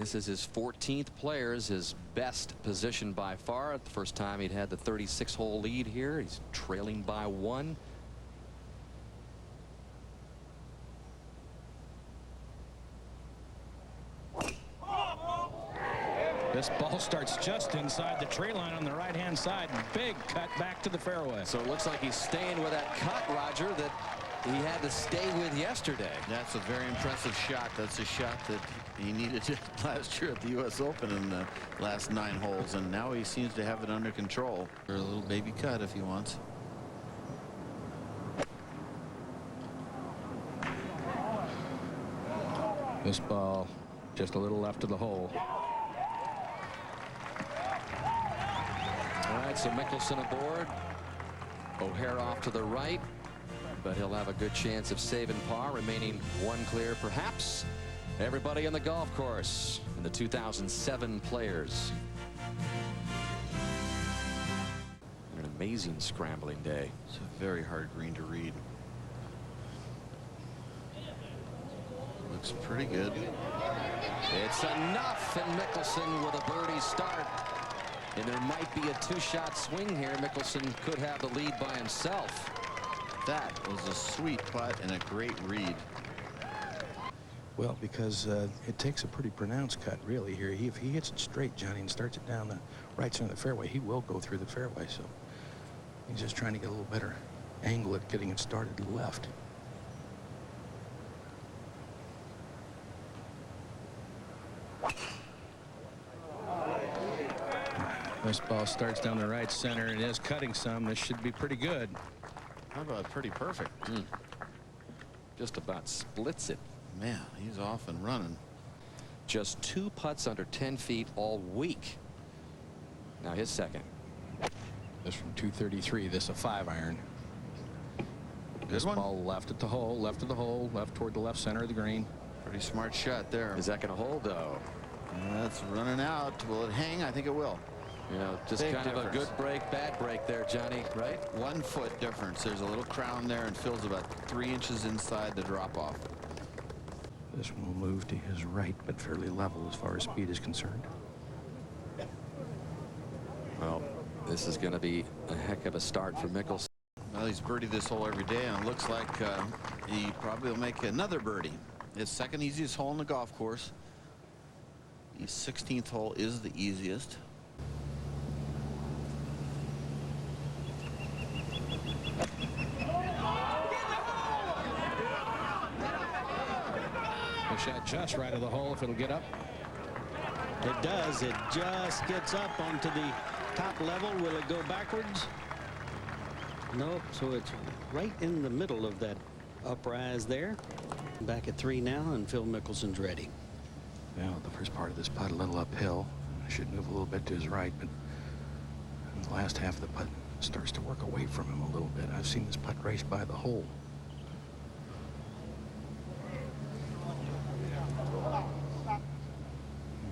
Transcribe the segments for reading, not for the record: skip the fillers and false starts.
This is his 14th Players, his best position by far. The first time he'd had the 36-hole lead here. He's trailing by 1. This ball starts just inside the tree line on the right-hand side. Big cut back to the fairway. So it looks like he's staying with that cut, Roger, that he had to stay with yesterday. That's a very impressive shot. That's a shot that he needed last year at the U.S. Open in the last 9 holes, and now he seems to have it under control. Or a little baby cut if he wants. This ball just a little left of the hole. All right, so Mickelson aboard. O'Hare off to the right, but he'll have a good chance of saving par, remaining 1 clear perhaps. Everybody on the golf course in the 2007 Players. An amazing scrambling day. It's a very hard green to read. Looks pretty good. It's enough, and Mickelson with a birdie start. And there might be a 2-shot swing here. Mickelson could have the lead by himself. That was a sweet putt and a great read. Well, because it takes a pretty pronounced cut, really, here. If he hits it straight, Johnny, and starts it down the right side of the fairway, he will go through the fairway. So he's just trying to get a little better angle at getting it started left. This ball starts down the right center and is cutting some. This should be pretty good. How about pretty perfect? Just about splits it. Man, he's off and running. Just 2 putts under 10 feet all week. Now his second. This from 233. This a 5-iron. This one. Ball left at the hole, left of the hole, left toward the left center of the green. Pretty smart shot there. Is that going to hold, though? That's running out. Will it hang? I think it will. You know, just Big kind of a good break, bad break there, Johnny, right? 1 foot difference. There's a little crown there, and Phil's about 3 inches inside the drop off. This one will move to his right, but fairly level as far as speed is concerned. Well, this is going to be a heck of a start for Mickelson. Well, he's birdied this hole every day, and it looks like he probably will make another birdie. His second easiest hole in the golf course. The 16th hole is the easiest. The shot just right of the hole if it'll get up. It does. It just gets up onto the top level. Will it go backwards? Nope. So it's right in the middle of that uprise there. Back at 3 now, and Phil Mickelson's ready. Well, the first part of this putt a little uphill. Should move a little bit to his right, but in the last half of the putt starts to work away from him a little bit. I've seen this putt race by the hole.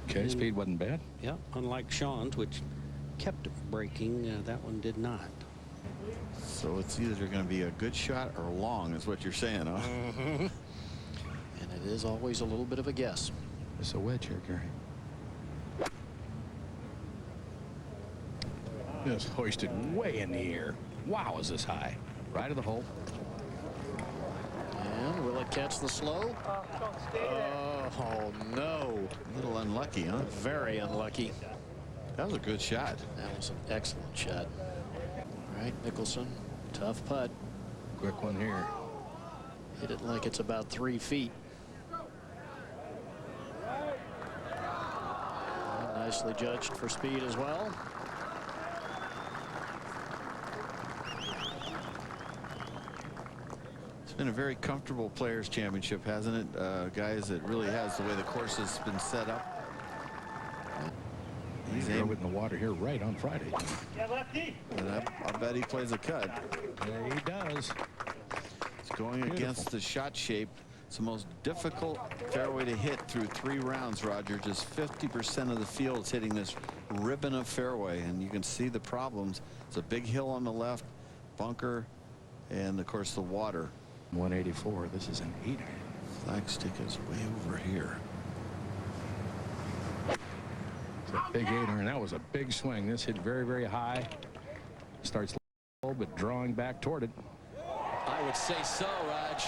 Okay, speed wasn't bad. Yeah, unlike Sean's, which kept breaking, that one did not. So it's either going to be a good shot or long, is what you're saying, huh? And it is always a little bit of a guess. It's a wedge here, Gary. This hoisted way in the air. Wow, is this high? Right of the hole. And will it catch the slow? Oh, no. A little unlucky, huh? Very unlucky. That was a good shot. That was an excellent shot. All right, Mickelson, tough putt. Quick one here. Hit it like it's about 3 feet. And nicely judged for speed as well. It's been a very comfortable Players Championship, hasn't it? Guys, it really has, the way the course has been set up. He's drove it in the water here right on Friday. And I bet he plays a cut. Yeah, he does. It's going against the shot shape. It's the most difficult fairway to hit through 3 rounds, Roger. Just 50% of the field is hitting this ribbon of fairway, and you can see the problems. It's a big hill on the left, bunker, and of course the water. 184. This is an 8-iron. Flagstick is way over here. Big 8-iron. That was a big swing. This hit very, very high. Starts low, but drawing back toward it. I would say so, Raj.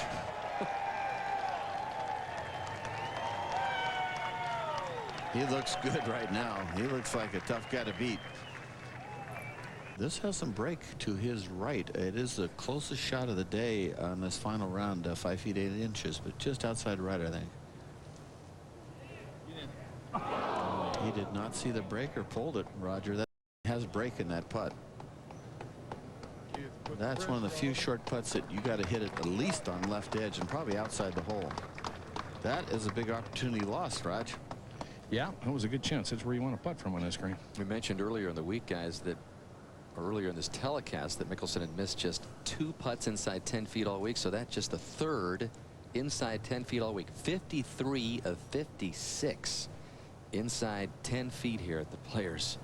He looks good right now. He looks like a tough guy to beat. This has some break to his right. It is the closest shot of the day on this final round, 5 feet 8 inches, but just outside right, I think. He did not see the break or pulled it, Roger. That has break in that putt. That's one of the few short putts that you got to hit it at least on left edge and probably outside the hole. That is a big opportunity lost, Raj. Yeah, that was a good chance. That's where you want to putt from on this green. We mentioned earlier in the week, guys, that earlier in this telecast that Mickelson had missed just 2 putts inside 10 feet all week. So that's just the 3rd inside 10 feet all week. 53 of 56 inside 10 feet here at the Players.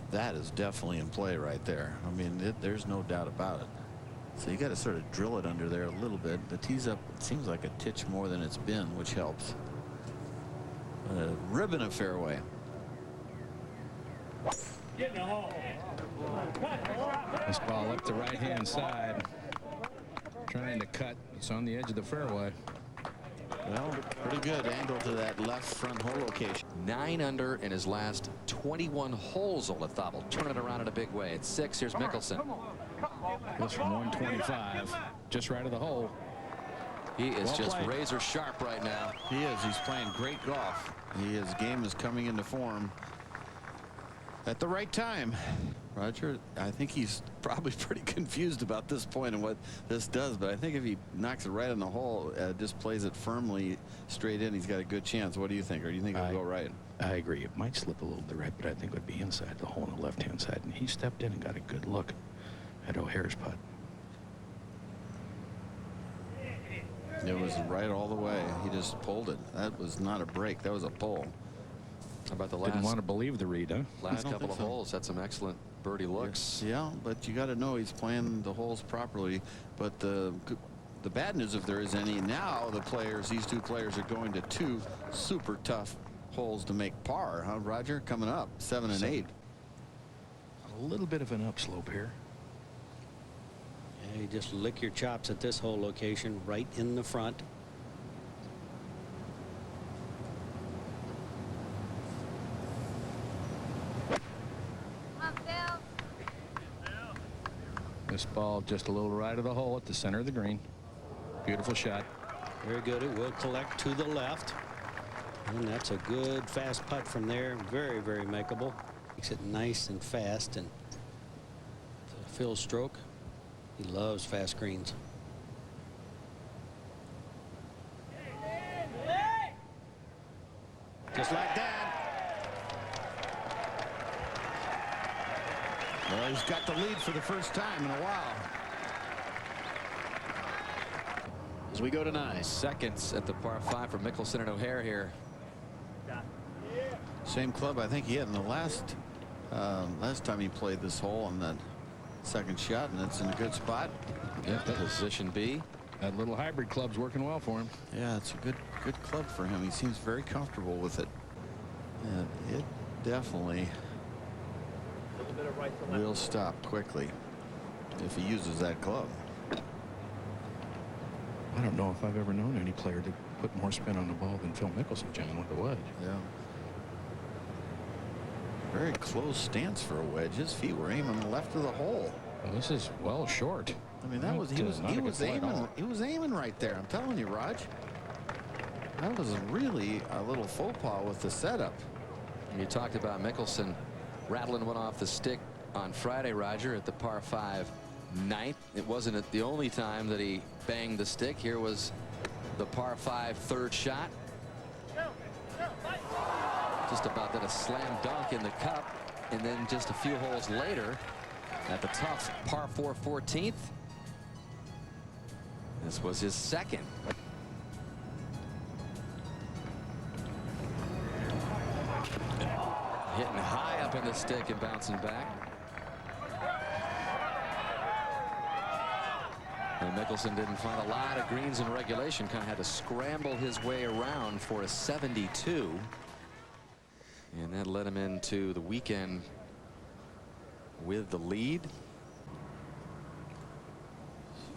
That is definitely in play right there. I mean, there's no doubt about it. So you got to sort of drill it under there a little bit. The tee's up, it seems like a titch more than it's been, which helps. A ribbon of fairway. This ball up the right-hand side. Trying to cut. It's on the edge of the fairway. Well, pretty good angle to that left front hole location. 9 under in his last 21 holes. Olazabal turning it around in a big way. It's 6. Here's Mickelson. Goes from 125, just right of the hole. He is Well just played. razor sharp right now. He is. He's playing great golf. His game is coming into form at the right time. Roger, I think he's probably pretty confused about this point and what this does, but I think if he knocks it right on the hole, just plays it firmly straight in, he's got a good chance. What do you think? Or do you think it'll go right? I agree. It might slip a little to the right, but I think it would be inside the hole on the left-hand side. And he stepped in and got a good look at O'Hare's putt. It was right all the way. He just pulled it. That was not a break. That was a pull. How about the Didn't last want to believe the read, huh? last I don't couple think of so. holes? Had some excellent birdie looks. Yeah, but you got to know he's playing the holes properly. But the bad news, if there is any, now these 2 players are going to 2 super tough holes to make par, huh, Roger? Coming up, 7 and 8. A little bit of an upslope here. Yeah, you just lick your chops at this hole location right in the front. This ball just a little right of the hole at the center of the green. Beautiful shot. Very good. It will collect to the left. And that's a good fast putt from there. Very, very makeable. Makes it nice and fast. And Phil Stroke, he loves fast greens. Just like that. Well, he's got the lead for the first time in a while. As we go to 9 seconds at the par 5 for Mickelson and O'Hare here. Same club I think he had in the last time he played this hole on that second shot, and it's in a good spot. Yeah, position B. That little hybrid club's working well for him. Yeah, it's a good club for him. He seems very comfortable with it. And it definitely will stop quickly if he uses that club. I don't know if I've ever known any player to put more spin on the ball than Phil Mickelson, John, with the wedge. Yeah. Very close stance for a wedge. His feet were aiming left of the hole. Well, this is well short. I mean, he was aiming right there. I'm telling you, Raj. That was really a little faux pas with the setup. You talked about Mickelson rattling one off the stick on Friday, Roger, at the par 5 9th. It wasn't the only time that he banged the stick. Here was the par 5 3rd shot. Just about then a slam dunk in the cup, and then just a few holes later at the tough par 4 14th. This was his second. Hitting high up in the stick and bouncing back. And Mickelson didn't find a lot of greens in regulation. Kind of had to scramble his way around for a 72. And that led him into the weekend with the lead.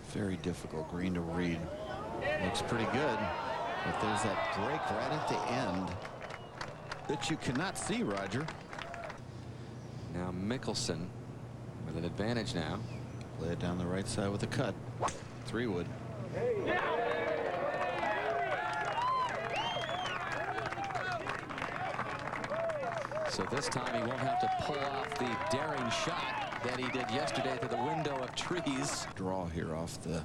Very difficult green to read. Looks pretty good, but there's that break right at the end that you cannot see, Roger. Now Mickelson with an advantage now. Play it down the right side with a cut. 3-wood. So this time he won't have to pull off the daring shot that he did yesterday through the window of trees. Draw here off the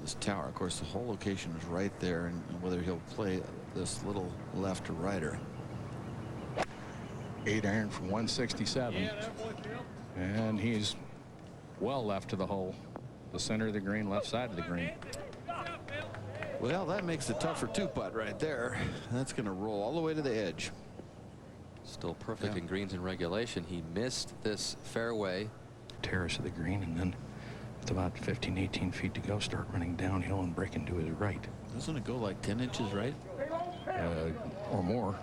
this tower. Of course, the whole location is right there, and whether he'll play this little left or righter. 8-iron from 167. And he's well left of the hole. The center of the green, left side of the green. Well, that makes it tough for 2-putt right there. That's going to roll all the way to the edge. Still perfect in greens in regulation. He missed this fairway. Terrace of the green, and then with about 15-18 feet to go, start running downhill and breaking to his right. Doesn't it go like 10 inches right? Or more.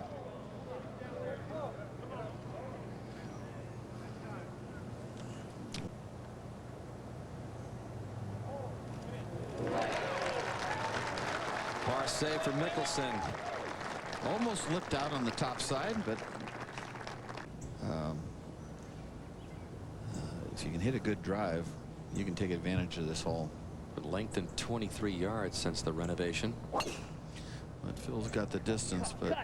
Par save for Mickelson. Almost lipped out on the top side, but if you can hit a good drive, you can take advantage of this hole. But lengthened 23 yards since the renovation. But Phil's got the distance, but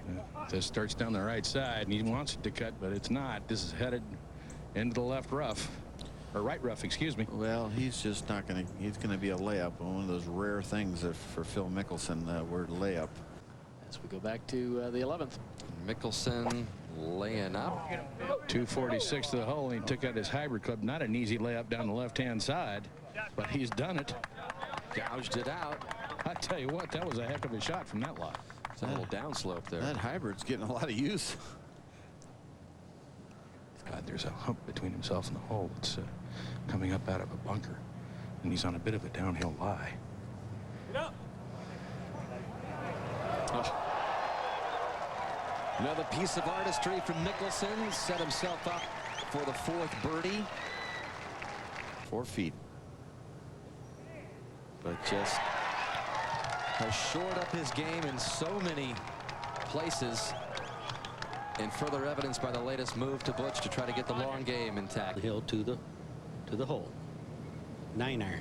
This starts down the right side, and he wants it to cut, but it's not. This is headed into the left rough, or right rough, excuse me. well, he's just not going to. He's going to be a layup. One of those rare things for Phil Mickelson, that word layup. As we go back to the 11th. Mickelson laying up. 246 to the hole, and he took out his hybrid club. Not an easy layup down the left-hand side, but he's done it. Gouged it out. I tell you what, that was a heck of a shot from that lot. It's a little downslope there. That hybrid's getting a lot of use. God, there's a hump between himself and the hole. It's coming up out of a bunker, and he's on a bit of a downhill lie. Oh. Another piece of artistry from Mickelson. Set himself up for the 4th birdie. 4 feet. But just has shored up his game in so many places. And further evidence by the latest move to Butch to try to get the long game intact. Hill to the hole. 9-iron.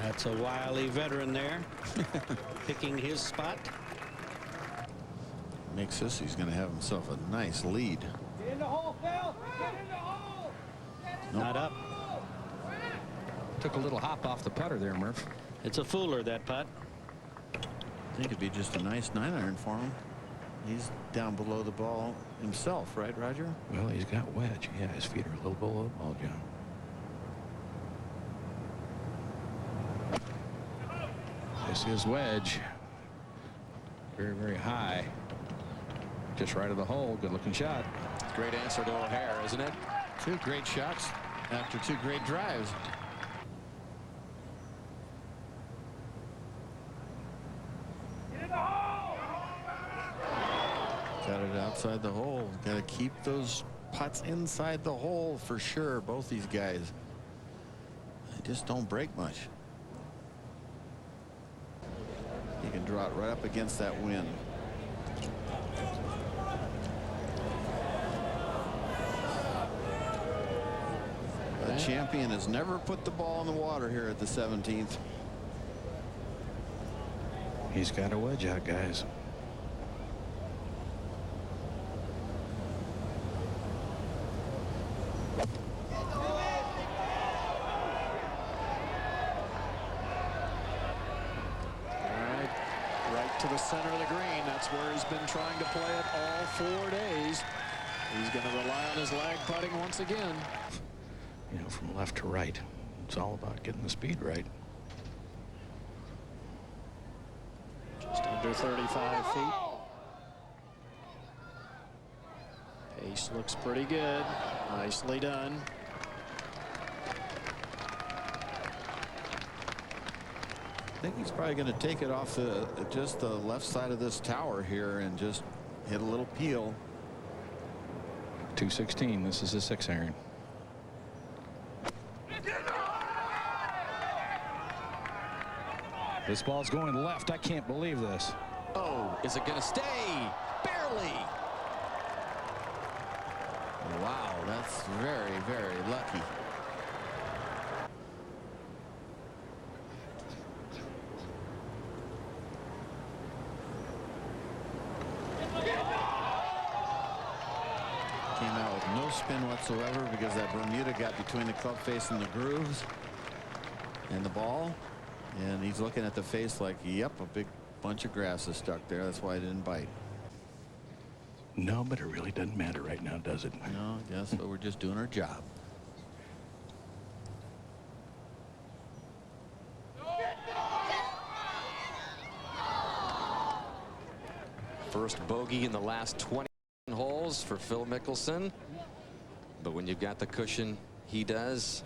That's a wily veteran there, picking his spot. Makes this, he's going to have himself a nice lead. Get in the hole, Phil! Get in the hole! Not up. Took a little hop off the putter there, Murph. It's a fooler, that putt. I think it'd be just a nice 9-iron for him. He's down below the ball himself, right, Roger? Well, he's got wedge. Yeah, his feet are a little below the ball, John. This is wedge. Very, very high. Just right of the hole. Good looking shot. Great answer to O'Hare, isn't it? 2 great shots after 2 great drives. Get in the hole! Got it outside the hole. Got to keep those putts inside the hole for sure. Both these guys. They just don't break much. You can draw it right up against that wind. The champion has never put the ball in the water here at the 17th. He's got a wedge out, guys. To the center of the green. That's where he's been trying to play it all 4 days. He's going to rely on his lag putting once again. You know, from left to right. It's all about getting the speed right. Just under 35 feet. Ace looks pretty good. Nicely done. I think he's probably going to take it off just the left side of this tower here and just hit a little peel. 216. This is a 6-iron. This ball's going left. I can't believe this. Oh, is it going to stay? Barely. Wow, that's very, very lucky. Came out with no spin whatsoever because that Bermuda got between the club face and the grooves and the ball. And he's looking at the face like, yep, a big bunch of grass is stuck there. That's why I didn't bite. No, but it really doesn't matter right now, does it? No, I guess so. We're just doing our job. First bogey in the last 20 holes for Phil Mickelson. But when you've got the cushion he does,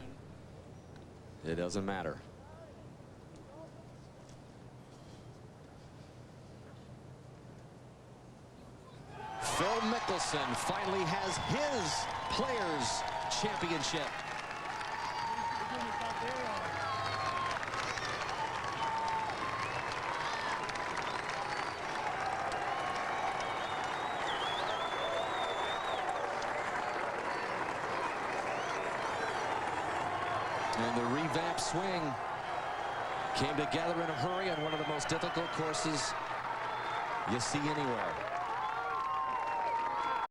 it doesn't matter. Phil Mickelson finally has his Players Championship. And the revamped swing came together in a hurry on one of the most difficult courses you see anywhere.